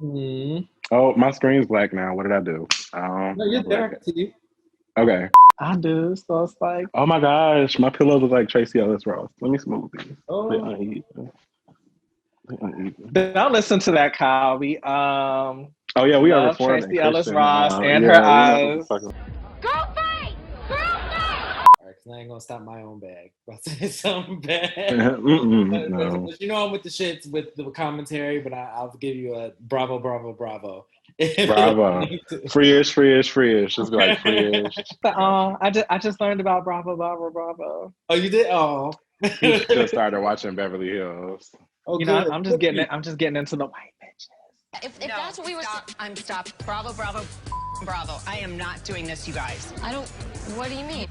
Mm. Oh, my screen's black now. What did I do? No, you're there. I can see you. Okay. I do. So it's like, Oh my gosh, my pillow looks like Tracy Ellis Ross. Let me smooth these. Oh, don't listen to that, Kyle. We Oh yeah, we are love reforming Tracy Ellis Christian Ross now. and Yeah, her we know what eyes. the fuck. all right, because I ain't gonna stop my own bag. But it's something bad. No. But you know I'm with the shits with the commentary, but I'll give you a bravo, bravo, bravo. Bravo. Freeish. Just be like Freeish. I just learned about Bravo, Bravo, Bravo. Oh, you did? Oh. He just started watching Beverly Hills. Oh, You good. know, I'm just getting into the white bitches. If that's what we were... I'm stop. Bravo, bravo, bravo. I am not doing this, you guys. I don't... What do you mean?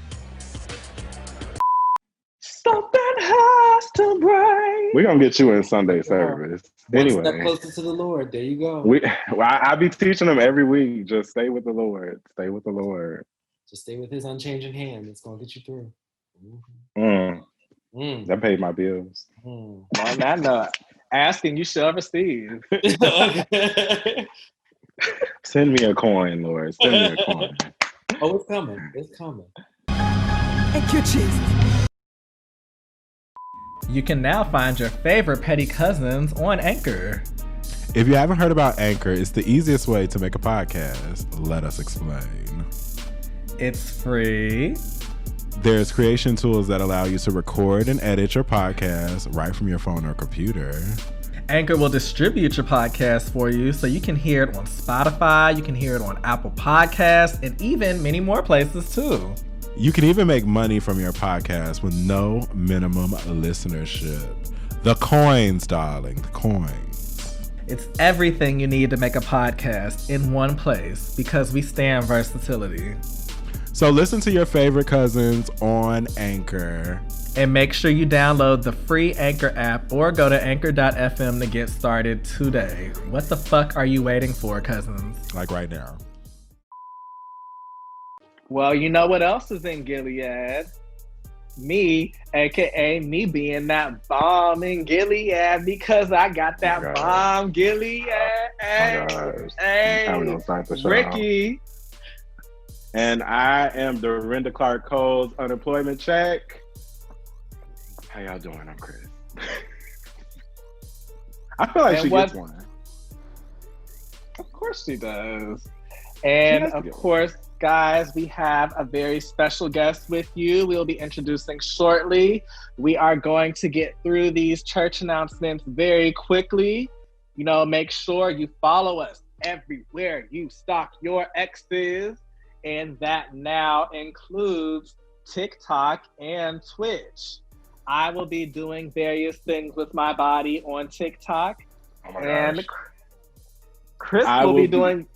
Something has to break. We're gonna get you in Sunday service. One Anyway. step closer to the Lord. There you go. I be teaching them every week. Just stay with the Lord. Stay with the Lord. Just stay with his unchanging hand. It's gonna get you through. That paid my bills. On that note, asking you shall receive. Send me a coin, Lord. Send me a coin. Oh, it's coming. It's coming. Thank you, Jesus. You can now find your favorite petty cousins on Anchor. If you haven't heard about Anchor, it's the easiest way to make a podcast. Let us explain. It's free. There's creation tools that allow you to record and edit your podcast right from your phone or computer. Anchor will distribute your podcast for you so you can hear it on Spotify, you can hear it on Apple Podcasts, and even many more places too. You can even make money from your podcast with no minimum listenership. The coins, darling, the coins. It's everything you need to make a podcast in one place because we stand versatility. So listen to your favorite cousins on Anchor. And make sure you download the free Anchor app or go to anchor.fm to get started today. What the fuck are you waiting for, cousins? Like right now. Well, you know what else is in Gilead? Me, aka me being that bomb in Gilead because I got that bomb Gilead. Hey, Ricky. And I am Dorinda Clark Cole's unemployment check. How y'all doing? I'm Chris. I feel like she gets one. Of course she does. And of course, guys, we have a very special guest with you. We'll be introducing shortly. We are going to get through these church announcements very quickly. You know, make sure you follow us everywhere you stalk your exes. And that now includes TikTok and Twitch. I will be doing various things with my body on TikTok. Oh my and gosh. Chris will be doing...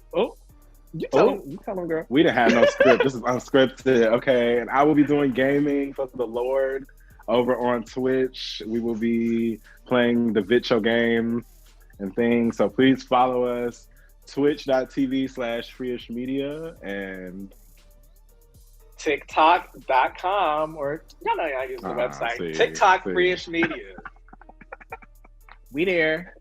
You tell him, girl. We didn't have no script. This is unscripted, okay? And I will be doing gaming for the Lord over on Twitch. We will be playing the Vitcho games and things. So please follow us, twitch.tv/Freeish Media and TikTok.com or y'all know y'all use the website. TikTok Freeish Media. We there.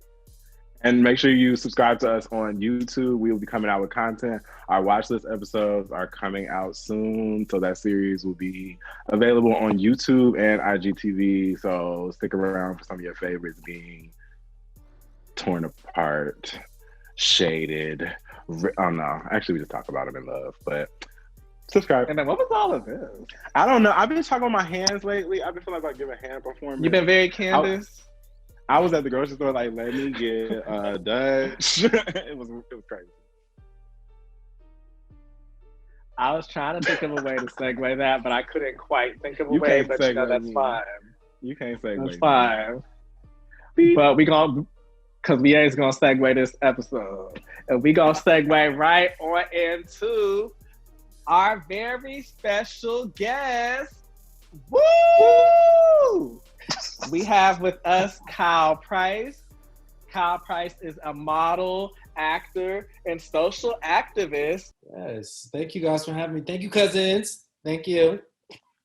And make sure you subscribe to us on YouTube. We will be coming out with content. Our watch list episodes are coming out soon. So that series will be available on YouTube and IGTV. So stick around for some of your favorites being torn apart, shaded. Oh no, actually we just talk about them in love, but subscribe. And then what was all of this? I don't know. I've been talking about my hands lately. I've been feeling like giving hand performance. You've been very Candace. I was at the grocery store like, let me get Dutch. it was crazy. I was trying to think of a way to segue that, but I couldn't quite think of a way. But you know, that's fine. You can't segue. That's fine. But we gonna, cause we ain't gonna segue this episode, and we gonna segue right on into our very special guest. Woo! We have with us Kyle Price. Kyle Price is a model, actor, and social activist. Yes. Thank you guys for having me. Thank you, cousins. Thank you.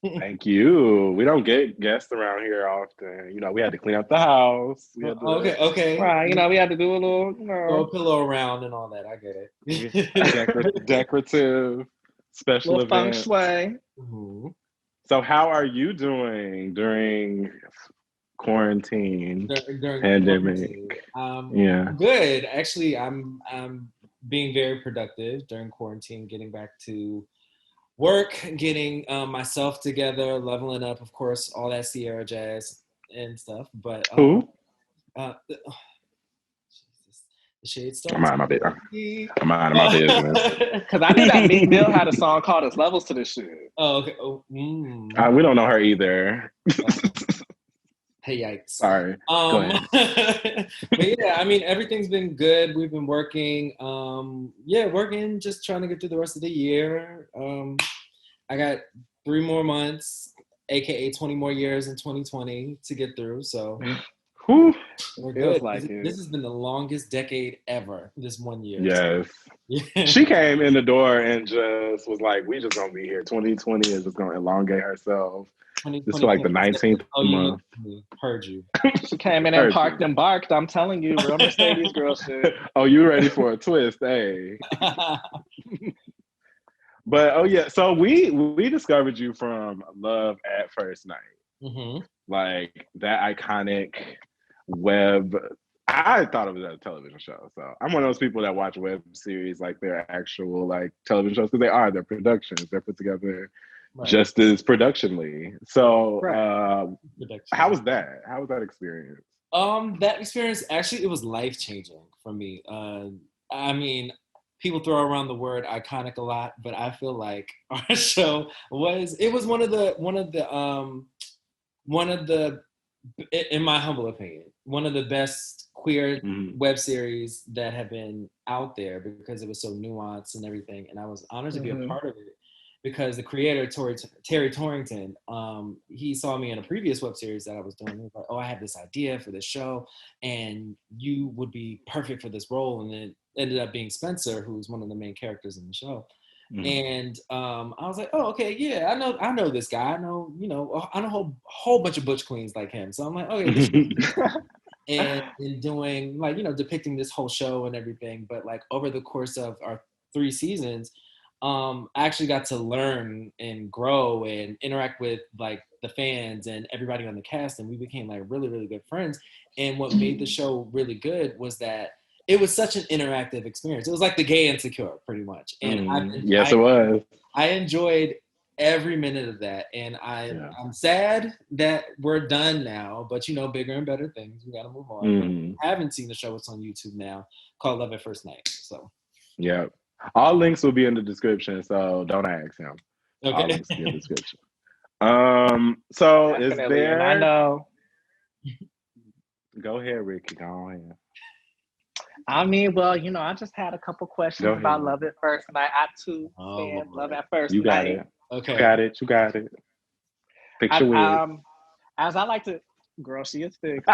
Thank you. We don't get guests around here often. You know, we had to clean up the house. We had to, Okay. Right, you know, we had to do a little, you Throw know, a pillow around and all that. I get it. decorative special little feng event. shui. Mhm. So, how are you doing during quarantine, During pandemic? quarantine. Yeah. Good. Actually, I'm being very productive during quarantine, getting back to work, getting myself together, leveling up, of course, all that Sierra jazz and stuff. But Who? Jesus, the shade I'm starts. out of my business. I'm out of my business. Because I knew that Meek Mill had a song called "His Levels to This Shit." Oh, okay. Oh, We don't know her either. Hey, yikes. Sorry. Go ahead. But yeah, I mean, everything's been good. We've been working. Working, just trying to get through the rest of the year. I got 3 more months, aka 20 more years in 2020 to get through. So Whew. we're Feels good. like it. This has been the longest decade ever, this 1 year. Yes. Yeah. She came in the door and just was like, we just gonna be here. 2020 is just gonna elongate herself. This is like the 19th month. Heard you. She came in and parked and barked. I'm telling you, real Mercedes girl shit. Oh, you ready for a twist, hey? But so we discovered you from Love at First Night. Mm-hmm. Like that iconic web. I thought it was a television show. So I'm one of those people that watch web series like they're actual like television shows because they're productions. They're put together just as productionally. So how was that? How was that experience? That experience, actually, it was life-changing for me. I mean, people throw around the word iconic a lot, but I feel like our show was one of the in my humble opinion, one of the best queer web series that have been out there because it was so nuanced and everything. And I was honored to be a part of it because the creator, Terry Torrington, he saw me in a previous web series that I was doing. He was like, oh, I have this idea for this show and you would be perfect for this role. And it ended up being Spencer, who's one of the main characters in the show. And I was like, oh, okay, yeah, I know this guy. I know a whole bunch of butch queens like him. So I'm like, okay, and in doing like, depicting this whole show and everything. But like over the course of our 3 seasons, I actually got to learn and grow and interact with like the fans and everybody on the cast, and we became like really, really good friends. And what made the show really good was that it was such an interactive experience. It was like the Gay Insecure, pretty much. And it was. I enjoyed every minute of that, and I'm sad that we're done now. But bigger and better things. We got to move on. I haven't seen the show. It's on YouTube now, called Love at First Night. So yeah, all links will be in the description. So don't ask him. Okay. All links will be in the description. So definitely, is there? I know. Go ahead, Ricky. Go ahead. I mean, well, I just had a couple questions about Love at First Night. I too stand Love at First Night. You got it. Okay. You got it. Fix your wig. As I like to, girl, she is fixed.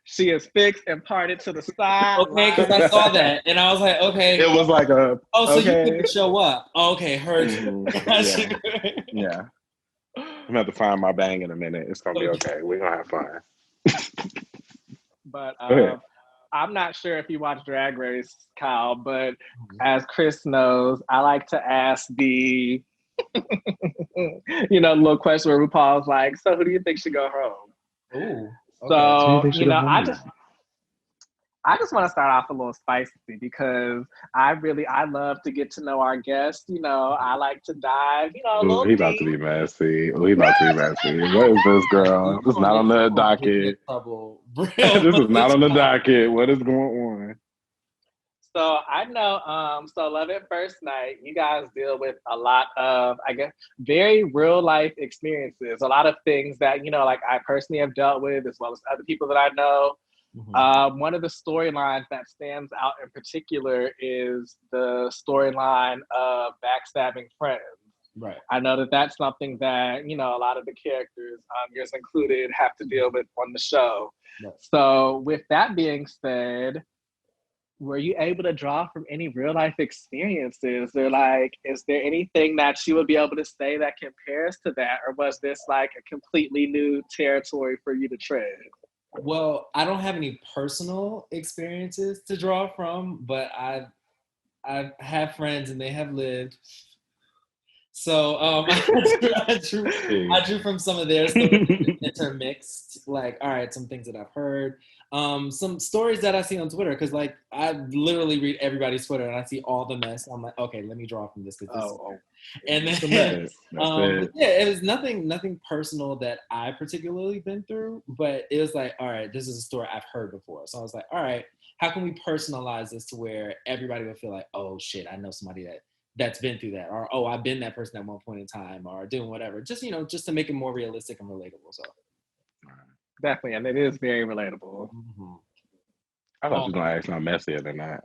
She is fixed and parted to the side. Okay, because I saw that and I was like, okay. It was like a. Oh, so you didn't show up? Okay, heard you. Yeah. I'm gonna have to find my bang in a minute. It's gonna be okay. We're gonna have fun. But I'm not sure if you watch Drag Race, Kyle, but as Chris knows, I like to ask the, little question where RuPaul's like, so who do you think should go home? Ooh. Okay. So, I just want to start off a little spicy because I love to get to know our guests. I like to dive, a little deep. About to be messy. What is this, girl? It's not on the docket. This is not on the docket. What is going on? So I know, Love at First Night, you guys deal with a lot of, I guess, very real life experiences. A lot of things that, like I personally have dealt with, as well as other people that I know. One of the storylines that stands out in particular is the storyline of backstabbing friends. Right. I know that that's something that, a lot of the characters, yours included, have to deal with on the show. Right. So with that being said, were you able to draw from any real life experiences? Or like, is there anything that you would be able to say that compares to that? Or was this like a completely new territory for you to tread? Well, I don't have any personal experiences to draw from, but I have friends and they have lived. So I drew from some of their stories intermixed. Like, all right, some things that I've heard, some stories that I see on Twitter, because like I literally read everybody's Twitter and I see all the mess. I'm like, okay, let me draw from this because this is and then yeah, it was nothing personal that I particularly been through, but it was like, all right, this is a story I've heard before. So I was like, all right, how can we personalize this to where everybody would feel like, oh shit, I know somebody that's been through that, or oh, I've been that person at one point in time, or doing whatever, just just to make it more realistic and relatable. So definitely, and it is very relatable. I thought you were gonna ask something messier than that.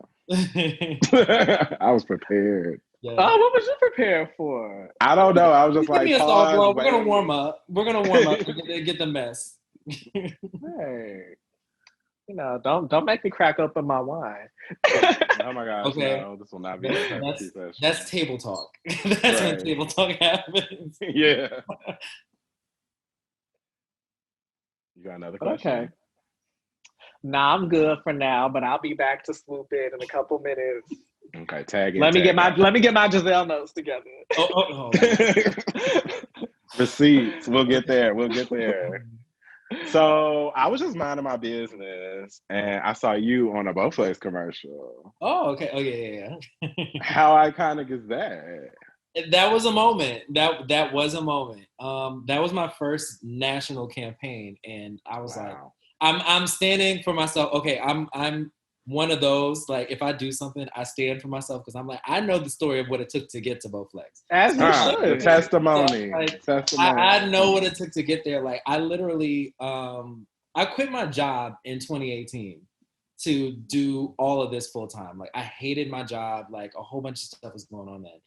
I was prepared. Yeah. Oh, what was you prepared for? I don't know. I was just like, pause, bro. We're gonna warm up. We're gonna warm up and get the mess. Hey. Don't make me crack open my wine. Oh my gosh, okay. No, this will not be that type of session. That's table talk. That's when table talk happens. Yeah. You got another question? Okay. Nah, I'm good for now, but I'll be back to swoop in a couple minutes. Okay, tag in. Let me get my Giselle notes together. Oh. Receipts. We'll get there. So I was just minding my business and I saw you on a Bowflex commercial. Oh, okay. Oh, yeah. How iconic is that? That was a moment. That was a moment. That was my first national campaign, and I was like, I'm standing for myself. Okay, I'm one of those, like, if I do something, I stand for myself because I'm like, I know the story of what it took to get to Bowflex. As you should. The testimony. I know what it took to get there. Like, I literally, I quit my job in 2018 to do all of this full time. Like, I hated my job. Like, a whole bunch of stuff was going on then.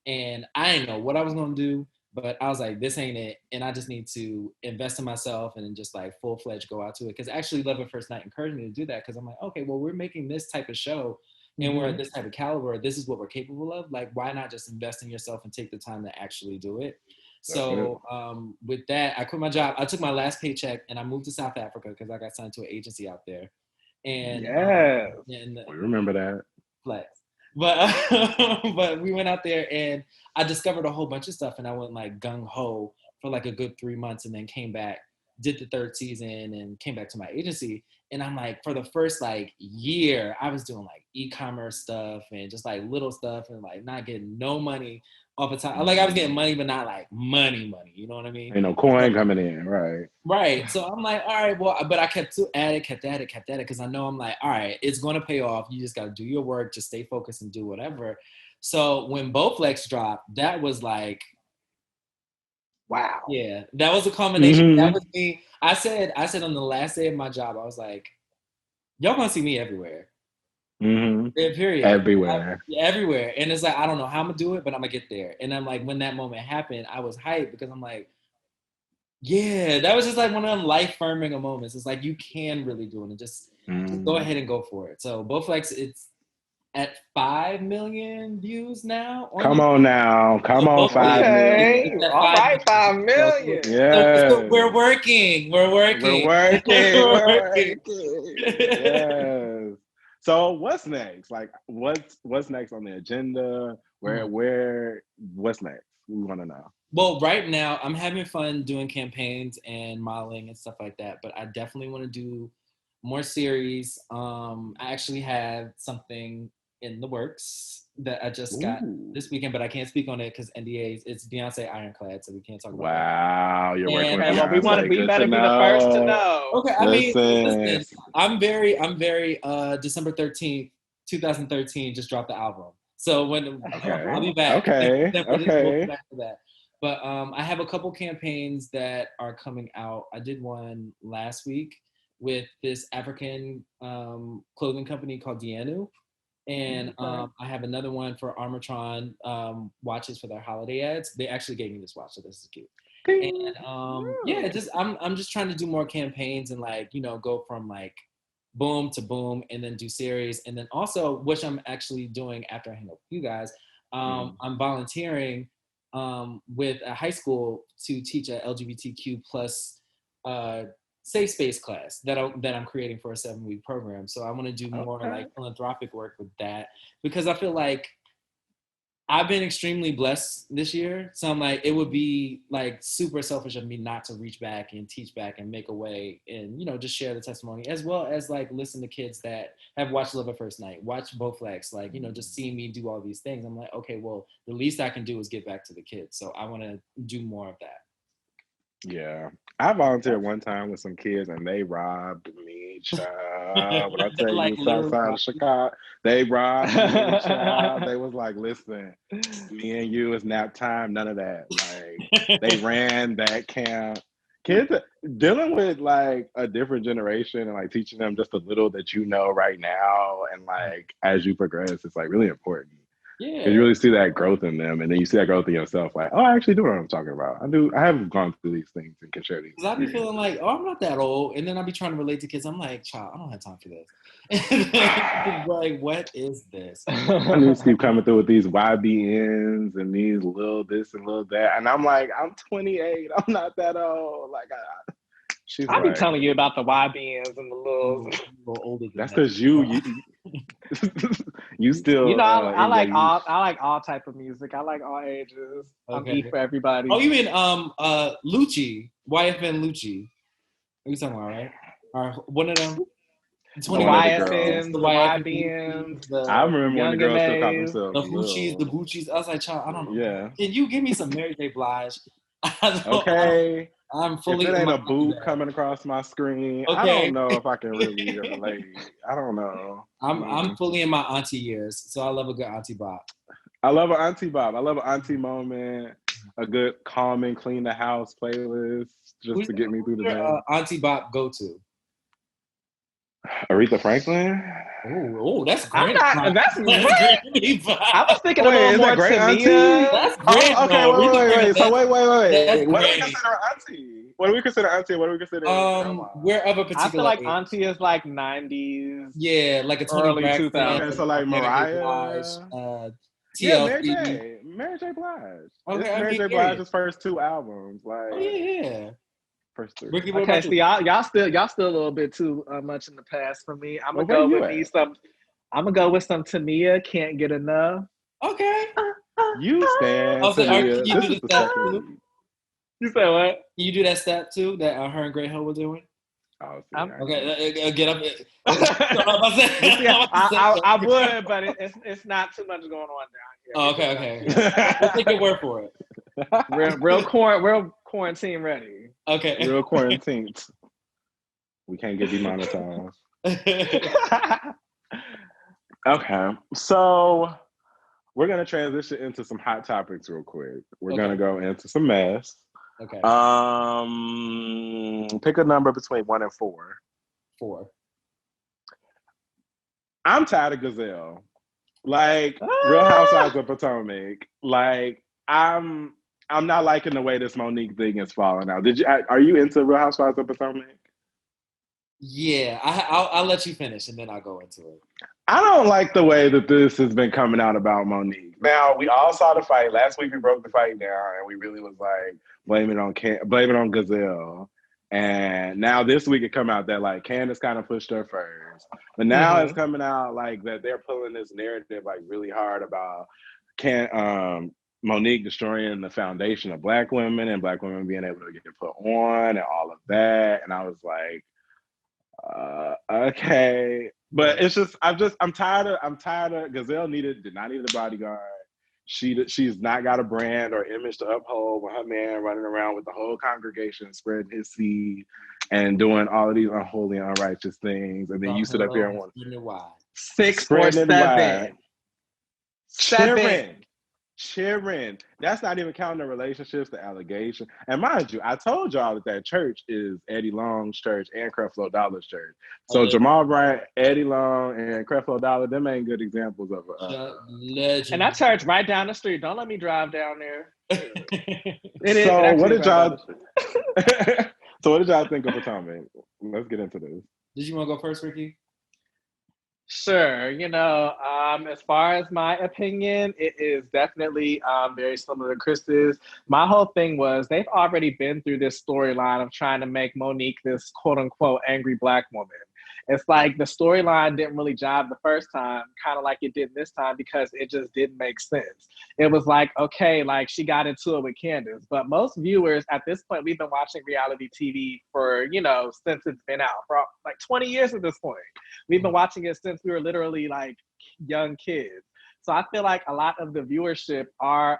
And I didn't know what I was going to do. But I was like, this ain't it. And I just need to invest in myself and just like full-fledged go out to it. Because actually Love at First Night encouraged me to do that. Because I'm like, okay, well, we're making this type of show and we're at this type of caliber. This is what we're capable of. Like, why not just invest in yourself and take the time to actually do it? So with that, I quit my job. I took my last paycheck and I moved to South Africa because I got signed to an agency out there. And we remember that. Flex. But we went out there and I discovered a whole bunch of stuff and I went like gung-ho for like a good 3 months and then came back, did the third season and came back to my agency. And I'm like, for the first like year, I was doing like e-commerce stuff and just like little stuff and like not getting no money off the time. Like I was getting money, but not like money, you know what I mean? Ain't no coin coming in, right? Right. So I'm like, all right, well, but I kept at it, because I know I'm like, all right, it's going to pay off. You just got to do your work, just stay focused and do whatever. So when Bowflex dropped, that was like, wow. Yeah, that was a combination. That was me. I said on the last day of my job, I was like, y'all gonna see me everywhere. Period. Everywhere. And it's like, I don't know how I'm gonna do it, but I'm gonna get there. And I'm like, when that moment happened, I was hyped because I'm like, yeah, that was just like one of them life-affirming moments. It's like, you can really do it and just go ahead and go for it. So Bowflex, it's at 5 million views now. Come on, 5 million. All right, 5 million. Yeah. So we're working. Yes. So what's next? Like, what's next on the agenda? What's next? We want to know. Well, right now I'm having fun doing campaigns and modeling and stuff like that, but I definitely want to do more series. I actually have something in the works that I just got this weekend, but I can't speak on it because NDAs. It's Beyonce Ironclad, so we can't talk about it. Wow, you're working with Beyonce. We better be the first to know. Okay, I mean, listen, I'm very December 13th, 2013 just dropped the album. So when I'll be back. Okay. Back to that. But I have a couple campaigns that are coming out. I did one last week with this African clothing company called Dianu. And I have another one for Armatron watches for their holiday ads. They actually gave me this watch, so this is cute. And I'm just trying to do more campaigns and like, go from like boom to boom, and then do series. And then also, which I'm actually doing after I hang up with you guys, I'm volunteering with a high school to teach a LGBTQ plus safe space class that I'm creating for a 7-week program. So I want to do more like philanthropic work with that, because I feel like I've been extremely blessed this year. So I'm like, it would be like super selfish of me not to reach back and teach back and make a way and, just share the testimony, as well as like listen to kids that have watched Love at First Night, watch Bowflex, like, just see me do all these things. I'm like, okay, well, the least I can do is give back to the kids. So I want to do more of that. Yeah, I volunteered one time with some kids and they robbed me, child. When I tell Like, you, south side of Chicago, they robbed me, child. They was like, listen, me and you, it's nap time, none of that. Like, they ran that camp. Kids dealing with like a different generation and like teaching them just a little that right now, and like as you progress, it's like really important. Yeah, because you really see that growth in them, and then you see that growth in yourself. Like, oh, I actually do know what I'm talking about. I do. I have gone through these things and can share these. Because I be feeling like, oh, I'm not that old, and then I be trying to relate to kids. I'm like, child, I don't have time for this. Like, what is this? I just keep coming through with these YBNs and these little this and little that, and I'm like, I'm 28. I'm not that old. Like, I'll be telling you about the YBNs and the little older. That's because you still. I like all type of music. I like all ages. Okay. I'm E for everybody. Oh, you mean Lucci, YFN Lucci? Are you talking about, right? Or one of them? The YFNs, the YBNs. I remember when the girls still called themselves the Hoochies, the Gucci's. I was like, child, I don't know. Yeah. Can you give me some Mary J. Blige? Okay. I'm fully. If it ain't a boob coming across my screen, okay. I don't know if I can really relate. I don't know. I'm fully in my auntie years, so I love a good auntie bop. I love an auntie bop. I love an auntie moment. A good calming, clean the house playlist just to get me through the day. Auntie bop go to? Aretha Franklin. Oh, that's great. That's great. I was thinking a little more Tamia. That's great. Okay, wait. So wait. What do we consider auntie? What do we consider auntie? What do we consider? We're of a particular. I feel like age. auntie is like 90s. Yeah, like a Tony Braxton. Okay, so like Mariah. Yeah, Mary J. Blige. Okay, Mary J. Blige's first 2 albums. Like, yeah. First 3. Ricky, okay, so y'all still a little bit too much in the past for me. I'm gonna go with some Tamia. Can't get enough. Okay. You stand. Can you do the step too? You say what? Can you do that step too that her and Great Ho were doing? Oh, okay, get up. I would, but it's not too much going on down here. Okay. We'll take your word for it. Real quarantine ready. Okay. Real quarantine. We can't get demonetized. Okay, so we're gonna transition into some hot topics real quick. We're gonna go into some mess. Okay. Pick a number between 1 and 4. 4. I'm tired of Gazelle. Like Real Housewives of Potomac. Like I'm not liking the way this Monique thing is falling out. Are you into Real Housewives of Potomac? Yeah, I'll let you finish and then I'll go into it. I don't like the way that this has been coming out about Monique. Now, we all saw the fight. Last week we broke the fight down and we really was like, blame it on Gazelle. And now this week it come out that like Candace kind of pushed her first. But now it's coming out like that they're pulling this narrative like really hard about Monique destroying the foundation of Black women and Black women being able to get put on and all of that. And I was like, okay. But it's just I'm tired of Gazelle did not need a bodyguard. She's not got a brand or image to uphold with her man running around with the whole congregation spreading his seed and doing all of these unholy and unrighteous things. And then you sit up here and want 6 or 7. Cheering. That's not even counting the relationships, the allegation. And mind you, I told y'all that church is Eddie Long's church and Creflo Dollar's church. So Jamal Bryant, Eddie Long, and Creflo Dollar, them ain't good examples of legend. And that church right down the street. Don't let me drive down there. So what did y'all think of Potomac? Let's get into this. Did you want to go first, Ricky? Sure. As far as my opinion, it is definitely very similar to Chris's. My whole thing was they've already been through this storyline of trying to make Monique this quote unquote angry Black woman. It's like the storyline didn't really jive the first time, kind of like it did this time, because it just didn't make sense. It was like, okay, like she got into it with Candace, but most viewers at this point, we've been watching reality TV for, since it's been out for like 20 years at this point. We've been watching it since we were literally like young kids. So I feel like a lot of the viewership are,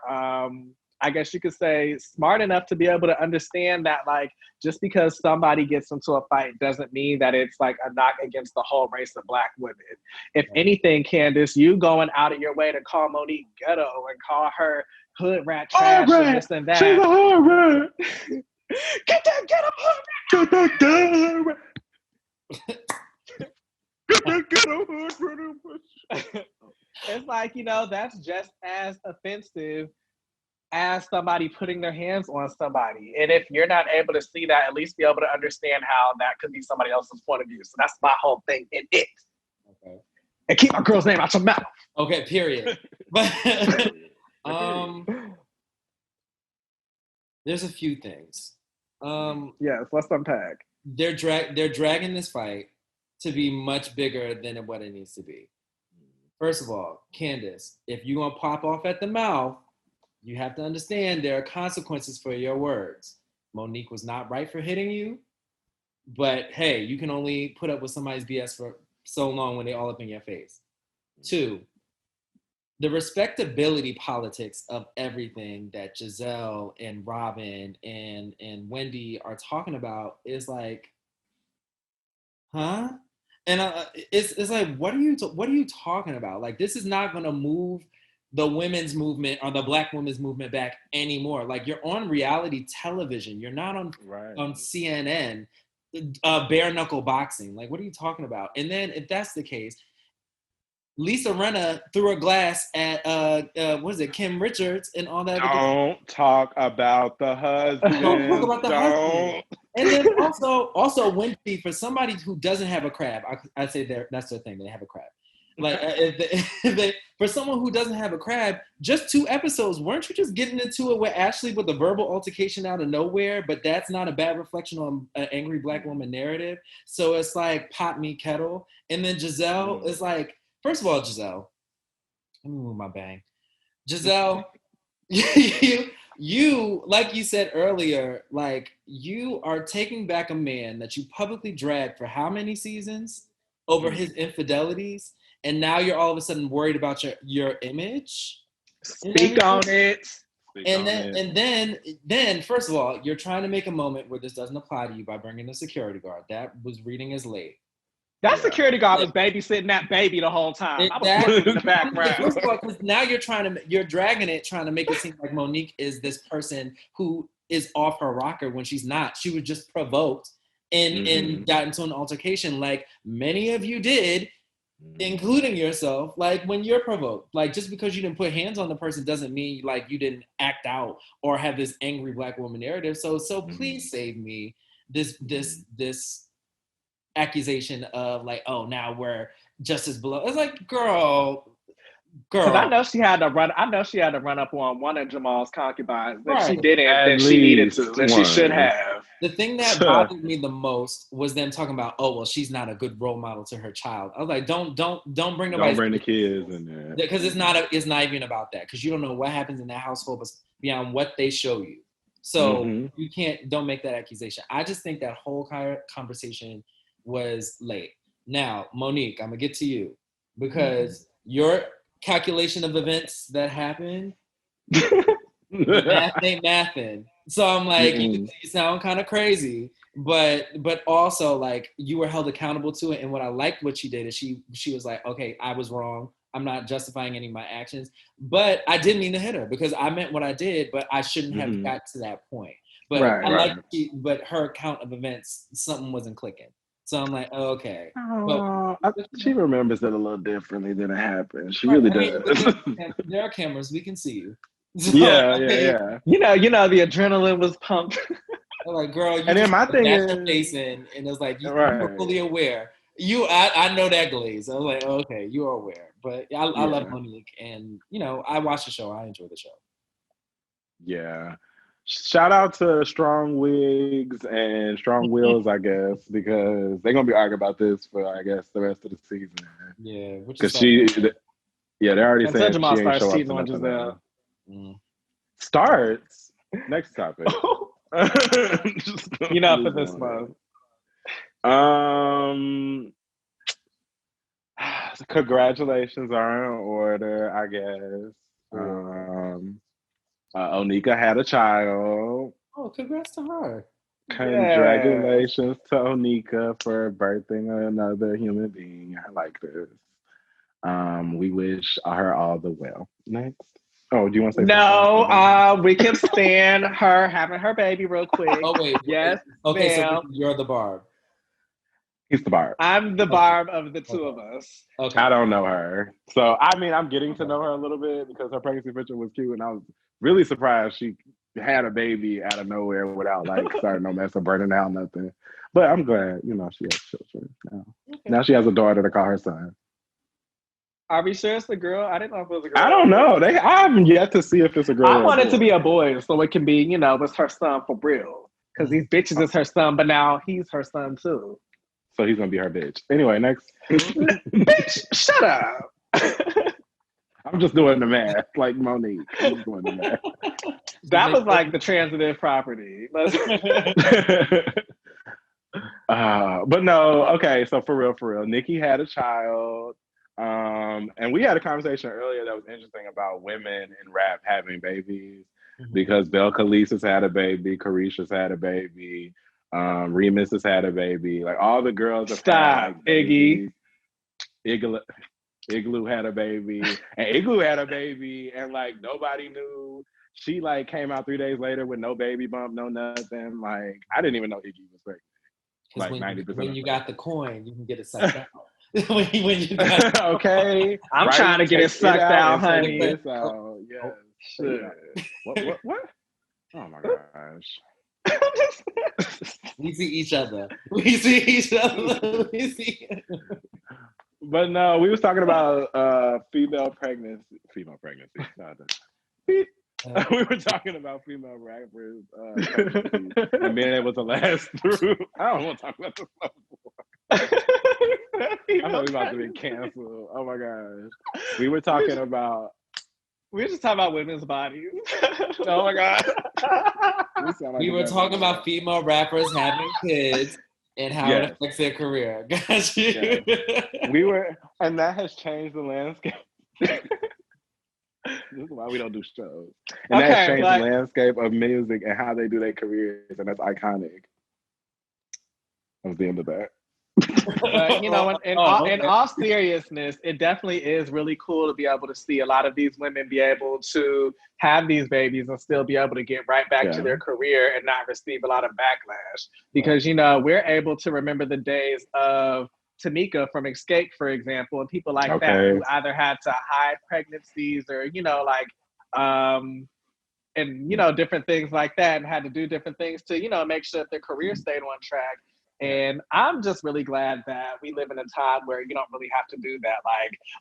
I guess you could say, smart enough to be able to understand that, like, just because somebody gets into a fight doesn't mean that it's like a knock against the whole race of Black women. If anything, Candace, you going out of your way to call Monique ghetto and call her hood rat trash and this and that. She's a hood rat. Get that ghetto hood rat. Get that rat. Get that ghetto hood rat. It's like, that's just as offensive as somebody putting their hands on somebody. And if you're not able to see that, at least be able to understand how that could be somebody else's point of view. So that's my whole thing in it. Okay. And keep my girl's name out your mouth. Okay, period. But there's a few things. Yes, let's unpack. They're dragging this fight to be much bigger than what it needs to be. First of all, Candace, if you're gonna pop off at the mouth, you have to understand there are consequences for your words. Monique was not right for hitting you, but hey, you can only put up with somebody's BS for so long when they all up in your face. 2, the respectability politics of everything that Giselle and Robin and Wendy are talking about is like, huh? And it's like, what are you talking about? Like, this is not gonna move the women's movement or the Black women's movement back anymore. Like, you're on reality television. You're not on CNN, bare knuckle boxing. Like, what are you talking about? And then if that's the case, Lisa Rinna threw a glass at Kim Richards and all that. Don't talk about the husband. Don't talk about the husband. And then also Wendy, for somebody who doesn't have a crab, I'd say that's their thing. They have a crab. Like, for someone who doesn't have a crab, just 2 episodes, weren't you just getting into it with Ashley with the verbal altercation out of nowhere? But that's not a bad reflection on an angry Black woman narrative. So it's like pot me kettle. And then Giselle is like, first of all, Giselle, let me move my bang. Giselle, you, like you said earlier, like, you are taking back a man that you publicly dragged for how many seasons over his infidelities? And now you're all of a sudden worried about your image. Speak on it. And then, first of all, you're trying to make a moment where this doesn't apply to you by bringing a security guard. That was reading as late. That security guard was babysitting that baby the whole time. I was working in the background. First of all, because now you're dragging it, trying to make it seem like Monique is this person who is off her rocker when she's not. She was just provoked and got into an altercation, like many of you did, including yourself. Like, when you're provoked, like, just because you didn't put hands on the person doesn't mean like you didn't act out or have this angry Black woman narrative. So please save me this accusation of like, oh, now we're just as below. It's like, girl. Because I know she had to run up on one of Jamal's concubines that she didn't, that she needed to, that she should have. The thing that bothered me the most was them talking about, oh, well, she's not a good role model to her child. I was like, don't bring the kids in there, because it's not even about that, because you don't know what happens in that household beyond what they show you. So you don't make that accusation. I just think that whole conversation was late. Now, Monique, I'm gonna get to you, because your calculation of events that happened, math ain't mathin'. So I'm like, you sound kind of crazy, but also like you were held accountable to it. And what I liked what she did is she was like, okay, I was wrong. I'm not justifying any of my actions, but I didn't mean to hit her because I meant what I did, but I shouldn't have got to that point. But but her account of events, something wasn't clicking. So I'm like, oh, okay. She remembers it a little differently than it happened. She really does. There are cameras. We can see you. So, yeah. You know, the adrenaline was pumped. I'm like, girl, you and then just my thing got is, your face in, and it was like, you right. were fully aware. I know that glaze. I was like, oh, okay, you are aware. But I love Monique, and I watched the show. I enjoy the show. Yeah. Shout out to Strong Wigs and Strong Wills, I guess, because they're gonna be arguing about this for, I guess, the rest of the season. Yeah, because they're already saying Jamal she ain't starts show up cheating to on nothing Giselle. Starts. Next topic. For this month. Congratulations are in order, I guess. Onika had a child. Oh, congrats to her. Congratulations to Onika for birthing another human being. I like this. We wish her all the well. Next. Oh, do you want to say something? We can stand her having her baby real quick. Oh, wait. Yes. Okay, ma'am. so you're the Barb. He's the Barb. I'm the Barb of the two of us. Okay. I don't know her. So, I mean, I'm getting to know her a little bit because her pregnancy picture was cute, and I was really surprised she had a baby out of nowhere without, starting no mess or burning out, nothing. But I'm glad, she has children now. Okay. Now she has a daughter to call her son. Are we sure it's a girl? I didn't know if it was a girl. I don't know. I haven't yet to see if it's a girl. I want it to be a boy, so it can be, it's her son for real. Because these bitches is her son, but now he's her son too. So he's gonna be her bitch. Anyway, next. Bitch, shut up. I'm just doing the math, like Monique. I'm just doing the math. That was like the transitive property. But no, okay. So for real, Nikki had a child. And we had a conversation earlier that was interesting about women in rap having babies because Belle Khalice has had a baby, Carisha's had a baby, Remus has had a baby. Like all the girls have had Iggy. Igloo had a baby, and Igloo had a baby, and nobody knew. She came out 3 days later with no baby bump, no nothing. I didn't even know Iggy was pregnant. 90%. When you got the coin, you can get it sucked out. when you got okay, I'm trying to get it sucked out, honey. Yes. What? Oh my gosh. We see each other. But no, we was talking about female pregnancy. We were talking about female rappers and being able to last through. I don't want to talk about this no more. I thought we were about to be canceled. Oh my gosh. We were talking about. We were just talking about women's bodies. Oh my god. We were talking about female rappers having kids and how it affects their career. Got you. We were, and that has changed the landscape. This is why we don't do shows. And that's changed the landscape of music and how they do their careers, and that's iconic. That was the end of that. But in all seriousness, it definitely is really cool to be able to see a lot of these women be able to have these babies and still be able to get right back to their career and not receive a lot of backlash. Because, we're able to remember the days of Tamika from Escape, for example, and people like that who either had to hide pregnancies or, different things like that, and had to do different things to, make sure that their career stayed on track. And I'm just really glad that we live in a time where you don't really have to do that.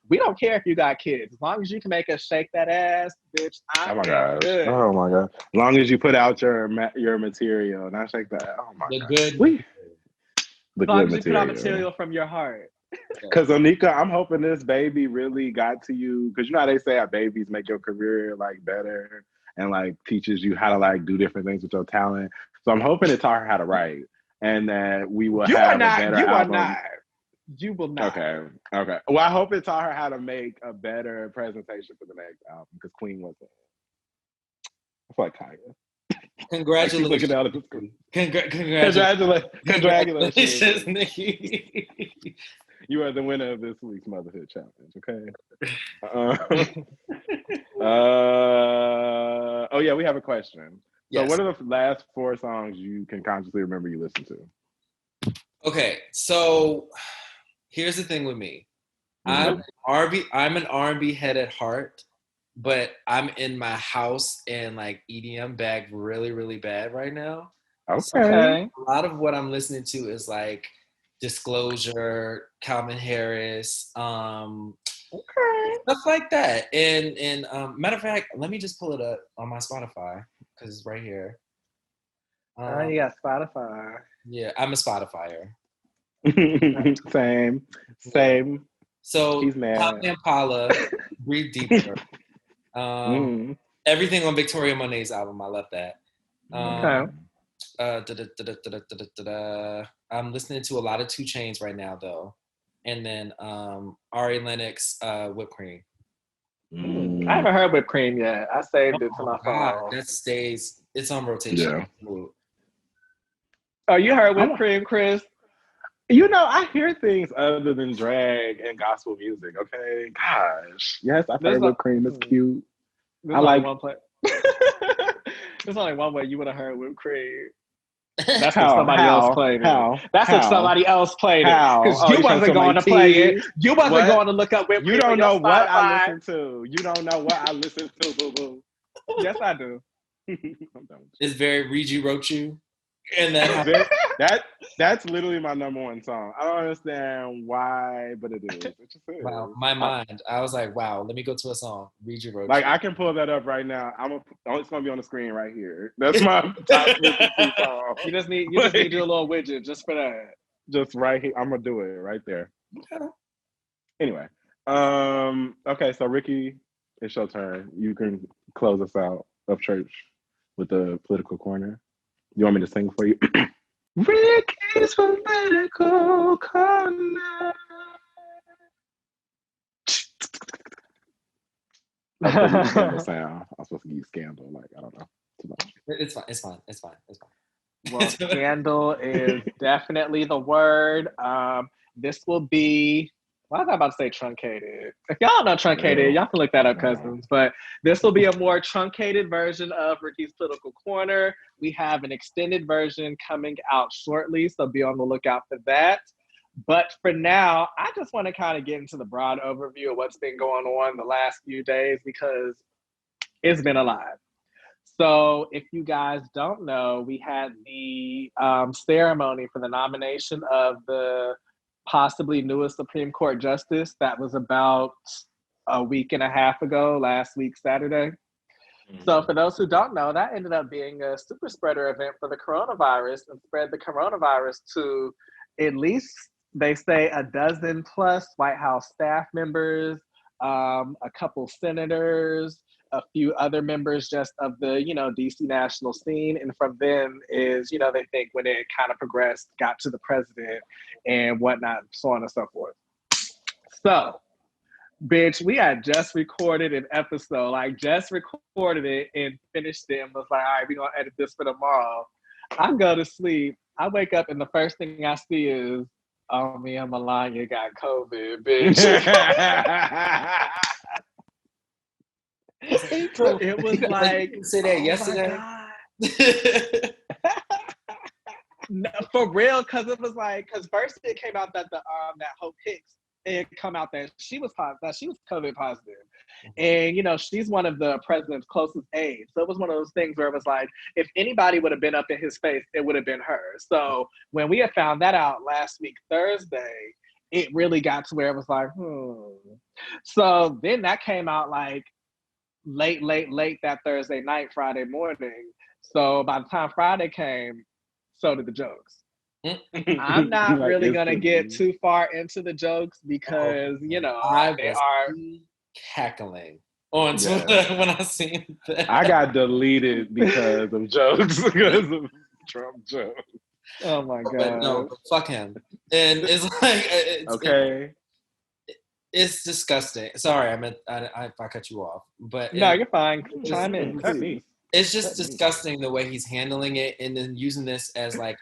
We don't care if you got kids. As long as you can make us shake that ass, bitch, I'm good. Oh my God. As long as you put out your material, not shake that. Oh my God. As long as you put out material from your heart. Because Onika, I'm hoping this baby really got to you. Because you know how they say babies make your career better and teaches you how to do different things with your talent. So I'm hoping it taught her how to write. And that we will have a better album. You will not. Okay. Well, I hope it taught her how to make a better presentation for the next album because Queen wasn't. It's like Kaya. Congratulations. Congratulations, Nikki. You are the winner of this week's Motherhood Challenge, okay? Oh, yeah, we have a question. So what are the last 4 songs you can consciously remember you listened to? Okay, so here's the thing with me. I'm an R&B head at heart, but I'm in my house and EDM bag really, really bad right now. Okay. A lot of what I'm listening to is like Disclosure, Calvin Harris, stuff like that. And matter of fact, let me just pull it up on my Spotify because it's right here. You got Spotify. Yeah, I'm a Spotifyer. Same. So he's mad. Pop Impala, Breathe Deeper. Everything on Victoria Monet's album, I love that. I'm listening to a lot of 2 Chainz right now, though, and then Ari Lennox, Whipped Cream. I haven't heard Whipped Cream yet. I saved it to my phone. That stays. It's on rotation. Yeah. Oh, you heard Whipped Cream, Chris? You know, I hear things other than drag and gospel music. Okay, gosh, yes, I've heard Whipped Cream. It's cute. I like one play. There's only one way you would have heard Whipped Cream. That's how, if somebody else played it. That's if somebody else played it. Because you wasn't going to play it. You wasn't going to look up Whipped Cream. You don't know what I listen to. You don't know what I listen to, boo boo. Yes, I do. It's very Rigi Rochu. And that's literally my number 1 song. I don't understand why, but it is. It just is. Wow, my mind. I was like, wow, let me go to a song. Rigi Rochu. Like I can pull that up right now. It's gonna be on the screen right here. That's my top 52 song. You just need your little widget just for that. Just right here. I'm gonna do it right there. Okay. Anyway. Okay, so Ricky, it's your turn. You can close us out of church with the political corner. You want me to sing for you? Ricky's political corner. Scandal sound. I'm supposed to give you Scandal. Like, I don't know. Too much. It's fine. Well, Scandal is definitely the word. This will be, why was I about to say truncated? If y'all know truncated, y'all can look that up, cousins. But this will be a more truncated version of Ricky's Political Corner. We have an extended version coming out shortly, so be on the lookout for that. But for now, I just want to kind of get into the broad overview of what's been going on the last few days because it's been a lot. So if you guys don't know, we had the ceremony for the nomination of the possibly newest Supreme Court justice. That was about a week and a half ago, last week, Saturday. So for those who don't know, that ended up being a super spreader event for the coronavirus and spread the coronavirus to at least, they say, 12+ White House staff members, a couple senators, a few other members just of the, DC national scene. And from them is, they think when it kind of progressed, got to the president and whatnot, so on and so forth. So, bitch, we had just recorded an episode, just recorded it and finished it and was like, all right, we're going to edit this for tomorrow. I go to sleep. I wake up and the first thing I see is, oh, me and Melania got COVID, bitch. It was like, you say that yesterday. No, for real, because it was like, because first it came out that that Hope Hicks, it come out that she was COVID positive, and she's one of the president's closest aides. So it was one of those things where it was like, if anybody would have been up in his face, it would have been her. So when we had found that out last week Thursday, it really got to where it was like, So then that came out like late that Thursday night, Friday morning. So by the time Friday came, so did the jokes. I'm not really gonna get too far into the jokes because they are cackling on Twitter when I seen that. I got deleted because of jokes, because of Trump jokes. Oh my god! But no, fuck him. And it's like, okay. It's disgusting. Sorry, I cut you off, but no, you're fine. Chime in, please. It's just disgusting the way he's handling it, and then using this as like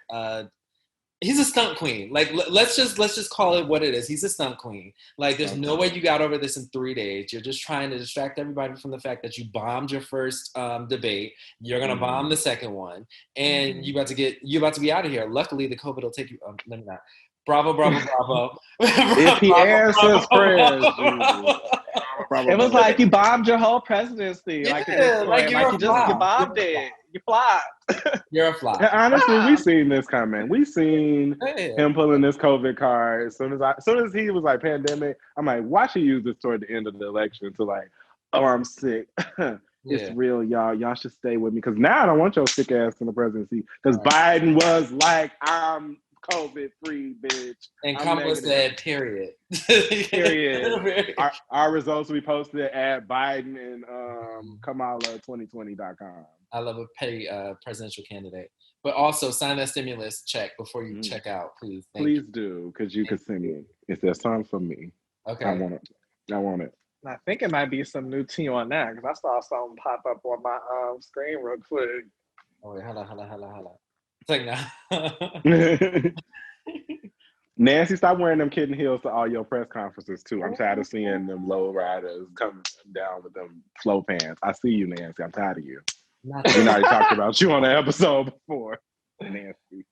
he's a stunt queen. Like let's just call it what it is. He's a stunt queen. Like there's no way you got over this in 3 days. You're just trying to distract everybody from the fact that you bombed your first debate. You're gonna bomb the second one, and you about to be out of here. Luckily, the COVID will take you. Let me not. Bravo. If he answers prayers, it was like you bombed your whole presidency. Yeah, like you bombed it. You flopped. You're a flop. And honestly, we seen this coming. We seen him pulling this COVID card. As soon as he was like pandemic, I'm like, why should he use this toward the end of the election to like, oh, I'm sick. It's real, y'all. Y'all should stay with me. Because now I don't want your sick ass in the presidency. Because Biden was like, I'm COVID free, bitch. And Kamala said, period. Period. our results we posted at Biden and Kamala2020.com. I love a petty presidential candidate. But also sign that stimulus check before you check out, please. Please do, because you can send me. It's that song for me. Okay. I want it. I think it might be some new tea on that because I saw something pop up on my screen real quick. Oh wait, hold on. It's like now. Nancy, stop wearing them kitten heels to all your press conferences too. I'm tired of seeing them low riders coming down with them flow pants. I see you, Nancy. I'm tired of you. We already talked about you on the episode before, Nancy.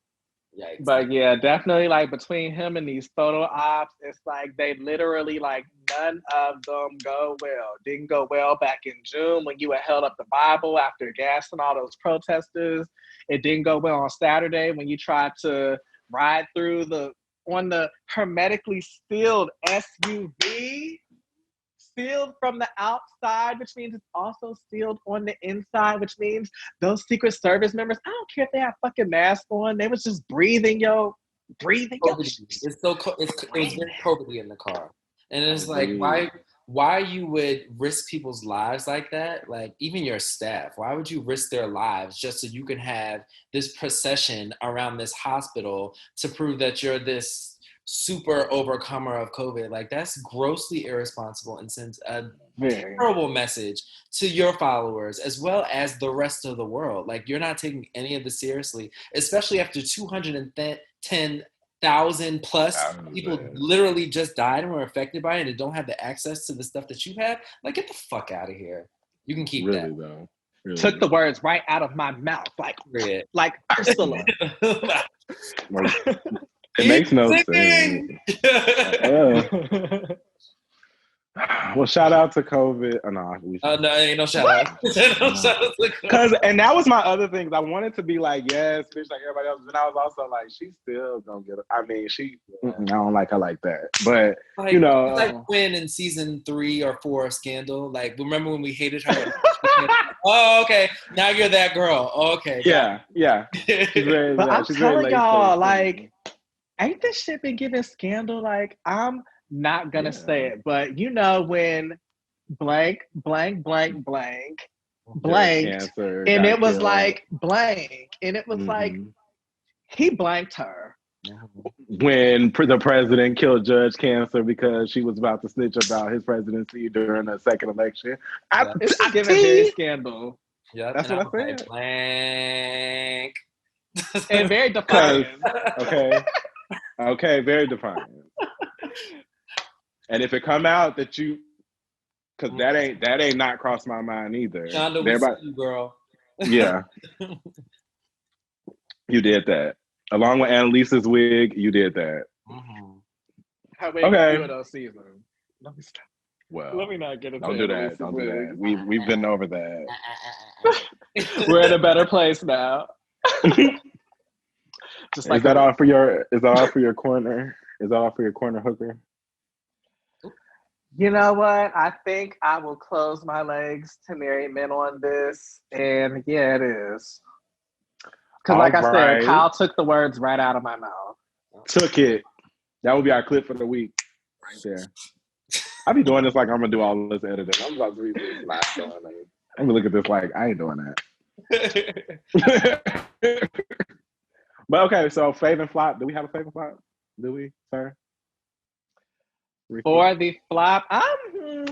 Yikes. But yeah, definitely like between him and these photo ops, it's like they literally like none of them go well. Didn't go well back in June when you had held up the Bible after gassing all those protesters. It didn't go well on Saturday when you tried to ride through on the hermetically sealed SUV. Sealed from the outside, which means it's also sealed on the inside, which means those Secret Service members, I don't care if they have fucking masks on, they was just breathing. It's so it's very COVID in the car. And it's like, why you would risk people's lives like that? Like even your staff, why would you risk their lives just so you can have this procession around this hospital to prove that you're this super overcomer of COVID? Like that's grossly irresponsible and sends a terrible message to your followers as well as the rest of the world. Like you're not taking any of this seriously, especially after 210,000 plus people literally just died and were affected by it and don't have the access to the stuff that you have. Like get the fuck out of here. You can keep that. Though. Really. Took the words right out of my mouth, like Ursula. It makes no sense. Well, shout out to COVID. No, ain't no shout out. Because, and that was my other thing. I wanted to be like, yes, bitch, like everybody else. And I was also like, she still don't get it. I mean, I don't like her like that. But, like, you know. Like when in season 3 or 4 of Scandal, like, remember when we hated her? Oh, okay. Now you're that girl. Oh, okay. Yeah. She's very, but I'm she's telling y'all, like, ain't this shit been giving Scandal? Like, I'm not gonna say it, but you know when blank, and it was like blank, and it was like he blanked her. When the president killed Judge Cancer because she was about to snitch about his presidency during the second election. It's giving very Scandal. Yeah, that's what I said. Blank. And very defiant. Okay, very defiant. And if it come out that you, because that ain't not crossed my mind either. Shonda, we see you, girl. Yeah. You did that. Along with Annalisa's wig, you did that. Okay. Those seasons. Let me stop. Well, let me not get into Don't do that. We've been over that. We're in a better place now. Just like is that all for your corner? Is that all for your corner hooker? You know what? I think I will close my legs to married men on this. And yeah, it is. Because like I said, Kyle took the words right out of my mouth. Took it. That will be our clip for the week. Right there. I be doing this like I'm going to do all this editing. I'm about to read this last one. I'm going to look at this like, I ain't doing that. But okay, so fave and flop. Do we have a fave and flop? Do we, sir? For the flop, I'm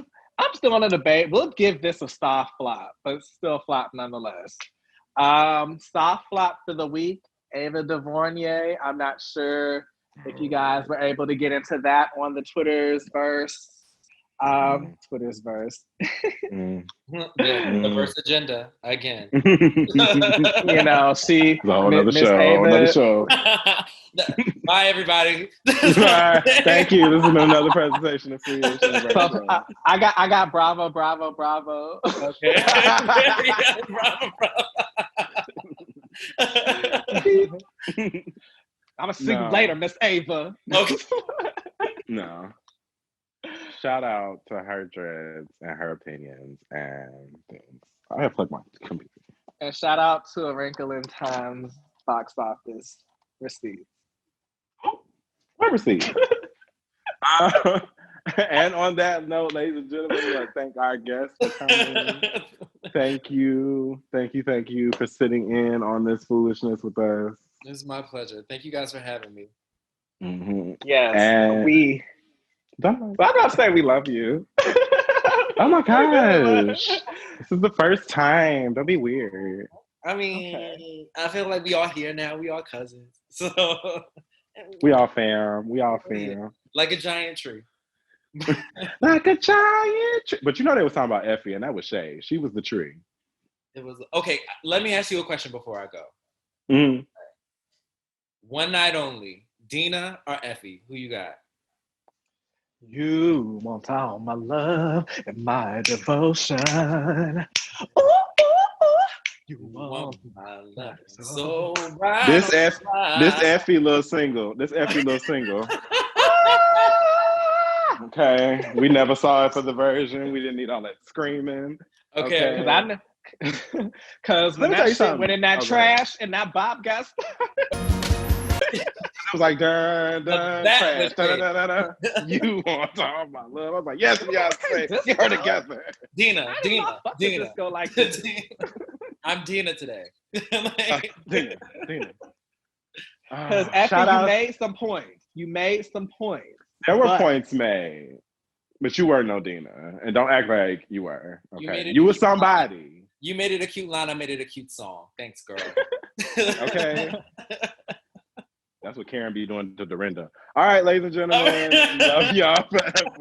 still on a debate. We'll give this a soft flop, but still flop nonetheless. Soft flop for the week, Ava DuVernay. I'm not sure if you guys were able to get into that on the Twitter's verse. Twitter's verse. The verse agenda again. You know, she another show. Bye, everybody. Bye. Thank you. This is another presentation of Freeish. So, I got bravo. Okay. Bravo. I'm gonna see you later, Miss Ava. Okay. No. Shout out to her dreads and her opinions and things. I have plugged my computer. And shout out to A Wrinkle in Time's box office receipts. What receipt? And on that note, ladies and gentlemen, we want to thank our guests for coming. Thank you for sitting in on this foolishness with us. It's my pleasure. Thank you guys for having me. Mm-hmm. Yes, and I'm not saying we love you. Oh my gosh. This is the first time. Don't be weird. I mean, I feel like we all here now. We all cousins. So we all fam. Like a giant tree. Like a giant tree. But you know they was talking about Effie, and that was Shay. She was the tree. It was okay. Let me ask you a question before I go. Mm-hmm. One night only. Dina or Effie? Who you got? You want all my love and my devotion. Ooh, ooh, ooh. You want my love so right. This Effie little single. Okay. We never saw it for the version. We didn't need all that screaming. Okay. Because when that shit went in that trash and that bop got it was like dun dun trash. Dun, dun, dun, dun. You want all my love. I was like, yes, Beyonce. Get her together. Dina. Just go like this. I'm Dina today. Dina. Because after you made some points. There were points made, but you were no Dina, and don't act like you were. Okay, you were somebody. Line. You made it a cute line. I made it a cute song. Thanks, girl. Okay. That's what Karen be doing to Dorinda. All right, ladies and gentlemen, love y'all forever.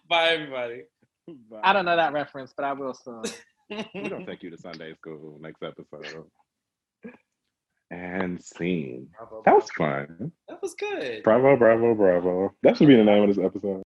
Bye, everybody. Bye. I don't know that reference, but I will soon. We're gonna take you to Sunday school next episode. And scene. That was fun. That was good. Bravo. That should be the name of this episode.